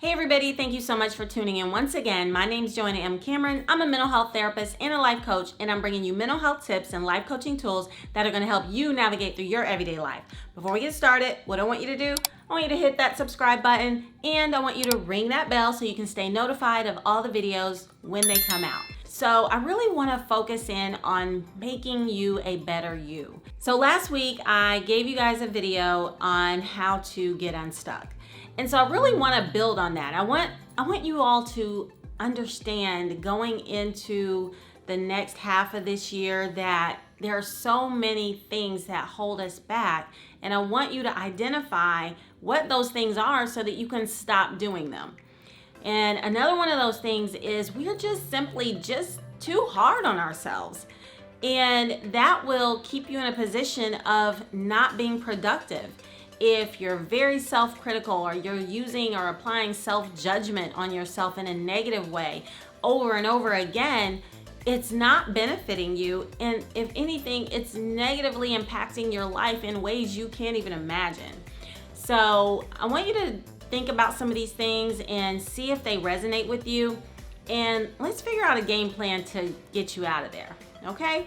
Hey everybody, thank you so much for tuning in once again. My name is Joanna M. Cameron. I'm a mental health therapist and a life coach, and I'm bringing you mental health tips and life coaching tools that are going to help you navigate through your everyday life. Before we get started, what I want you to do, I want you to hit that subscribe button, and I want you to ring that bell so you can stay notified of all the videos when they come out. So I really want to focus in on making you a better you. So last week I gave you guys a video on how to get unstuck. And so I really want to build on that. I want you all to understand going into the next half of this year that there are so many things that hold us back. And I want you to identify what those things are so that you can stop doing them. And another one of those things is we're just simply just too hard on ourselves. And that will keep you in a position of not being productive. If you're very self-critical or you're using or applying self-judgment on yourself in a negative way over and over again, it's not benefiting you. And if anything, it's negatively impacting your life in ways you can't even imagine. So I want you to think about some of these things and see if they resonate with you. And let's figure out a game plan to get you out of there, okay?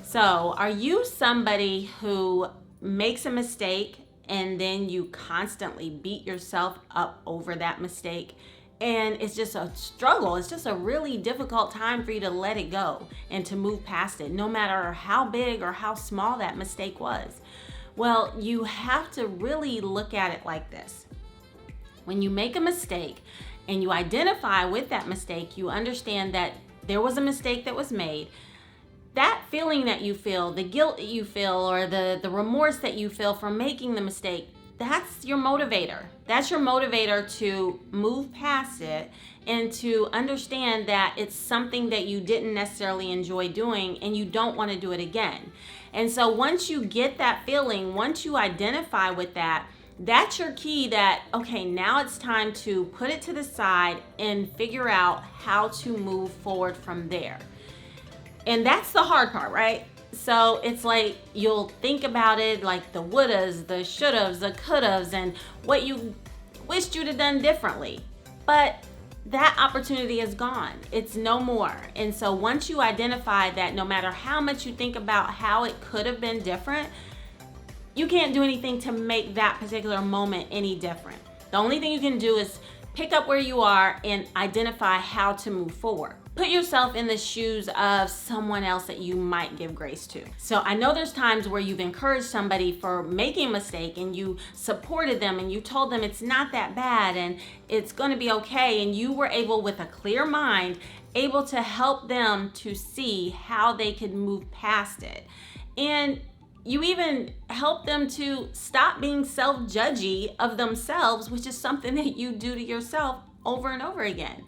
So are you somebody who makes a mistake and then you constantly beat yourself up over that mistake, and it's just a struggle? It's just a really difficult time for you to let it go and to move past it, no matter how big or how small that mistake was. Well, you have to really look at it like this. When you make a mistake and you identify with that mistake, you understand that there was a mistake that was made. That feeling that you feel, the guilt that you feel, or the remorse that you feel from making the mistake, that's your motivator. That's your motivator to move past it and to understand that it's something that you didn't necessarily enjoy doing and you don't want to do it again. And so once you get that feeling, once you identify with that, that's your key that, okay, now it's time to put it to the side and figure out how to move forward from there. And that's the hard part, right? So it's like you'll think about it like the wouldas, the shouldas, the couldas, and what you wished you'd have done differently. But that opportunity is gone. It's no more. And so once you identify that no matter how much you think about how it could have been different, you can't do anything to make that particular moment any different. The only thing you can do is pick up where you are and identify how to move forward. Put yourself in the shoes of someone else that you might give grace to. So I know there's times where you've encouraged somebody for making a mistake and you supported them and you told them it's not that bad and it's going to be okay, and you were able, with a clear mind, able to help them to see how they could move past it. And you even help them to stop being self-judgy of themselves, which is something that you do to yourself over and over again.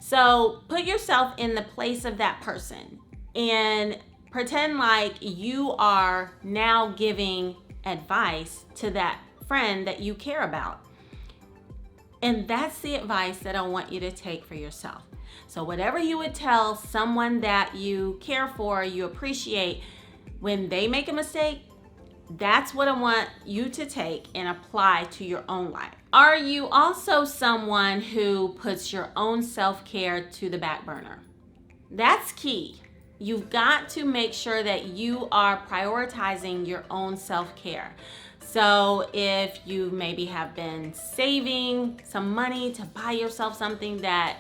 So put yourself in the place of that person and pretend like you are now giving advice to that friend that you care about. And that's the advice that I want you to take for yourself. So whatever you would tell someone that you care for, you appreciate, when they make a mistake, that's what I want you to take and apply to your own life. Are you also someone who puts your own self-care to the back burner? That's key. You've got to make sure that you are prioritizing your own self-care. So if you maybe have been saving some money to buy yourself something that,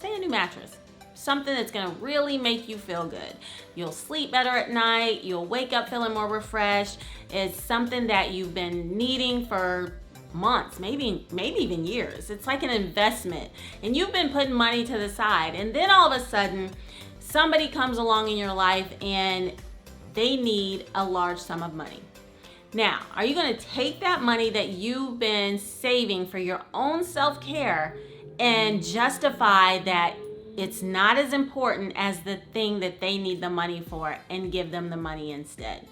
say, a new mattress, something that's going to really make you feel good. You'll sleep better at night. You'll wake up feeling more refreshed. It's something that you've been needing for months, maybe even years. It's like an investment, and you've been putting money to the side. And then all of a sudden, somebody comes along in your life and they need a large sum of money. Now, are you going to take that money that you've been saving for your own self-care and justify that it's not as important as the thing that they need the money for and give them the money instead?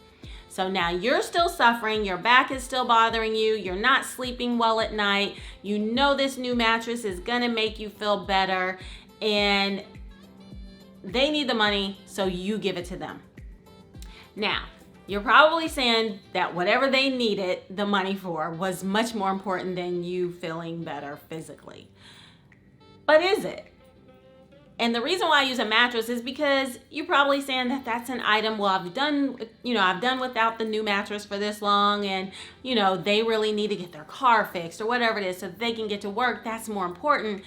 So now you're still suffering, your back is still bothering you, you're not sleeping well at night, you know this new mattress is gonna make you feel better, and they need the money, so you give it to them. Now, You're probably saying that whatever they needed the money for was much more important than you feeling better physically. But is it? And the reason why I use a mattress is because you're probably saying that that's an item. Well, I've done without the new mattress for this long, and they really need to get their car fixed or whatever it is so that they can get to work. That's more important.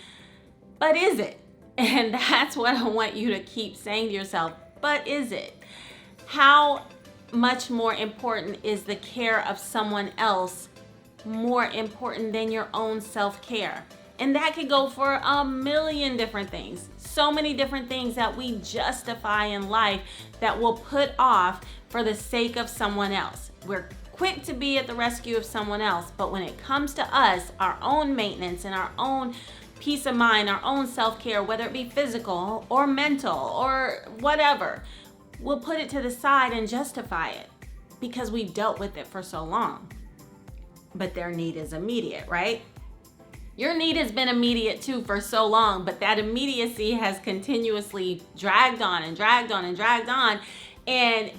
But is it? And that's what I want you to keep saying to yourself. But is it? How much more important is the care of someone else more important than your own self-care? And that could go for a million different things. So many different things that we justify in life that we'll put off for the sake of someone else. We're quick to be at the rescue of someone else, but when it comes to us, our own maintenance and our own peace of mind, our own self-care, whether it be physical or mental or whatever, we'll put it to the side and justify it because we've dealt with it for so long. But their need is immediate, right? Your need has been immediate too for so long, but that immediacy has continuously dragged on and dragged on and dragged on. And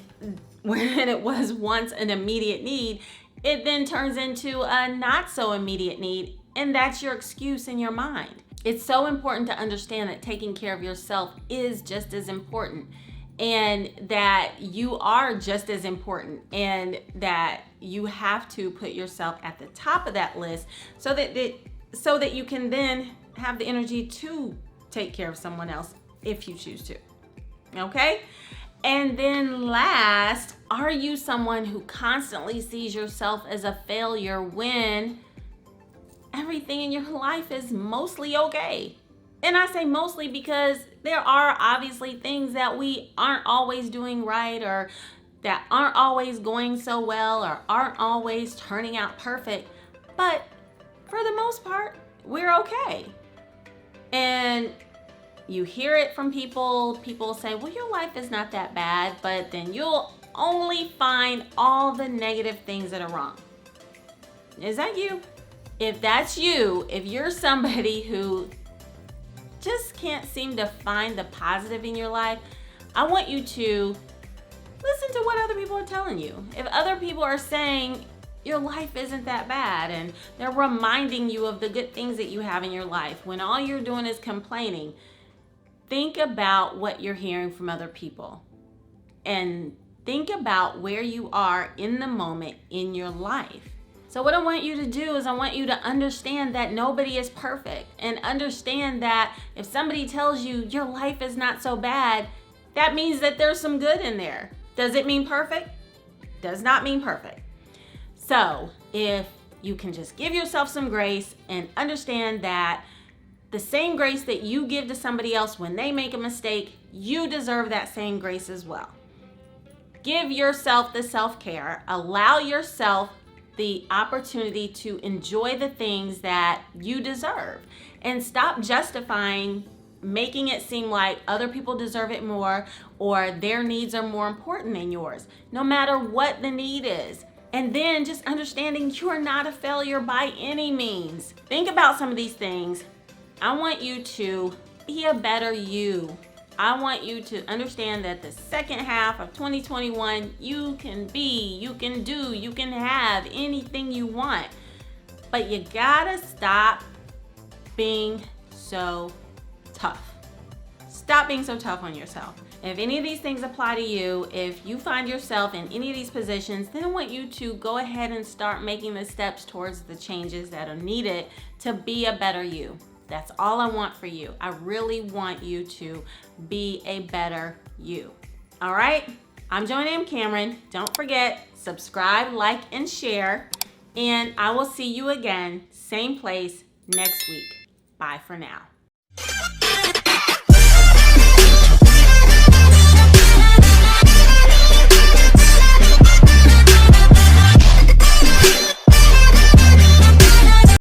when it was once an immediate need, it then turns into a not so immediate need. And that's your excuse in your mind. It's so important to understand that taking care of yourself is just as important, and that you are just as important, and that you have to put yourself at the top of that list so that you can then have the energy to take care of someone else if you choose to. Okay? And then last, are you someone who constantly sees yourself as a failure when everything in your life is mostly okay? And I say mostly because there are obviously things that we aren't always doing right, or that aren't always going so well, or aren't always turning out perfect. But for the most part, we're okay. And you hear it from people. People say, well, your life is not that bad, but then you'll only find all the negative things that are wrong. Is that you? If that's you, if you're somebody who just can't seem to find the positive in your life, I want you to listen to what other people are telling you. If other people are saying your life isn't that bad, and they're reminding you of the good things that you have in your life, when all you're doing is complaining, think about what you're hearing from other people. And think about where you are in the moment in your life. So what I want you to do is I want you to understand that nobody is perfect, and understand that if somebody tells you your life is not so bad, that means that there's some good in there. Does it mean perfect? Does not mean perfect. So if you can just give yourself some grace and understand that the same grace that you give to somebody else when they make a mistake, you deserve that same grace as well. Give yourself the self-care. Allow yourself the opportunity to enjoy the things that you deserve, and stop justifying, making it seem like other people deserve it more, or their needs are more important than yours, no matter what the need is. And then just understanding you are not a failure by any means. Think about some of these things. I want you to be a better you. I want you to understand that the second half of 2021, you can be, you can do, you can have anything you want. But you gotta stop being so tough. Stop being so tough on yourself. If any of these things apply to you, if you find yourself in any of these positions, then I want you to go ahead and start making the steps towards the changes that are needed to be a better you. That's all I want for you. I really want you to be a better you. All right? I'm Joanna M. Cameron. Don't forget, subscribe, like, and share. And I will see you again, same place next week. Bye for now.